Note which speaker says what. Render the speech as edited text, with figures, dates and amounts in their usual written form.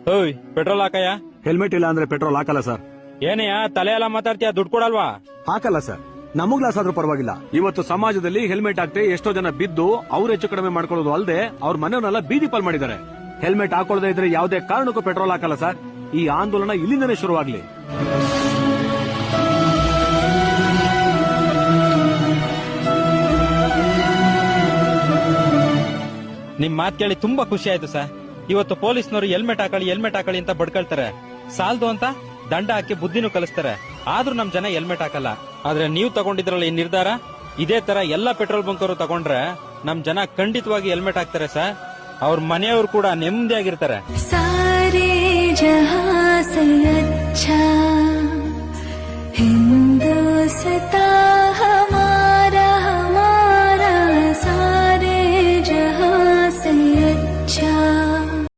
Speaker 1: ಓಯ್ petrol ಹಾಕಯ್ಯ.
Speaker 2: Helmet ಇಲ್ಲ ಅಂದ್ರೆ ಪೆಟ್ರೋಲ್ ಹಾಕಲ್ಲ ಸರ್.
Speaker 1: ಏನಯ್ಯ ತಲೆ ಎಲ್ಲ ಮಾತಾಡ್ತೀಯ, ದುಡ್ಡು ಕೊಡಲ್ವಾ?
Speaker 2: ಹಾಕಲ್ಲ ಸರ್. ನಮಗ್ ಲಾಸ್ ಆದ್ರೂ ಪರವಾಗಿಲ್ಲ. ಇವತ್ತು ಸಮಾಜದಲ್ಲಿ ಹೆಲ್ಮೆಟ್ ಹಾಕ್ತೆ ಎಷ್ಟೋ ಜನ ಬಿದ್ದು ಅವ್ರು ಹೆಚ್ಚು ಕಡಿಮೆ ಮಾಡ್ಕೊಳ್ಳೋದು ಅಲ್ಲದೆ ಅವ್ರ ಮನೆಯವನ್ನೆಲ್ಲ ಬೀದಿ ಪಾಲ್ ಮಾಡಿದ್ದಾರೆ. ಹೆಲ್ಮೆಟ್ ಹಾಕೊಳ್ಳದೆ ಇದ್ರೆ ಯಾವುದೇ ಕಾರಣಕ್ಕೂ ಪೆಟ್ರೋಲ್ ಹಾಕಲ್ಲ ಸರ್. ಈ ಆಂದೋಲನ ಇಲ್ಲಿಂದನೇ ಶುರುವಾಗ್ಲಿ.
Speaker 1: ನಿಮ್ ಮಾತ್ ಕೇಳಿ ತುಂಬಾ ಖುಷಿ ಆಯ್ತು ಸರ್. ಇವತ್ತು ಪೊಲೀಸ್ನವರು ಹೆಲ್ಮೆಟ್ ಹಾಕಳಿ ಅಂತ ಬಡ್ಕೊಳ್ತಾರೆ. ಸಾಲ್ದು ಅಂತ ದಂಡ ಹಾಕಿ ಬುದ್ಧಿನೂ ಕಲಿಸ್ತಾರೆ. ಆದ್ರೂ ನಮ್ ಜನ ಹೆಲ್ಮೆಟ್ ಹಾಕಲ್ಲ. ಆದ್ರೆ ನೀವು ತಗೊಂಡಿದ್ರಲ್ಲ ಈ ನಿರ್ಧಾರ, ಇದೇ ತರ ಎಲ್ಲಾ ಪೆಟ್ರೋಲ್ ಬಂಕ್ ಅವರು ತಗೊಂಡ್ರೆ ನಮ್ ಜನ ಖಂಡಿತವಾಗಿ ಹೆಲ್ಮೆಟ್ ಹಾಕ್ತಾರೆ ಸರ್. ಅವ್ರ ಮನೆಯವರು ಕೂಡ ನೆಮ್ಮದಿಯಾಗಿರ್ತಾರೆ.
Speaker 3: ಸಾರೇ ಜಹಾಂ ಸೆ ಅಚ್ಚಾ ಹಿಂದೂಸ್ತಾನ್.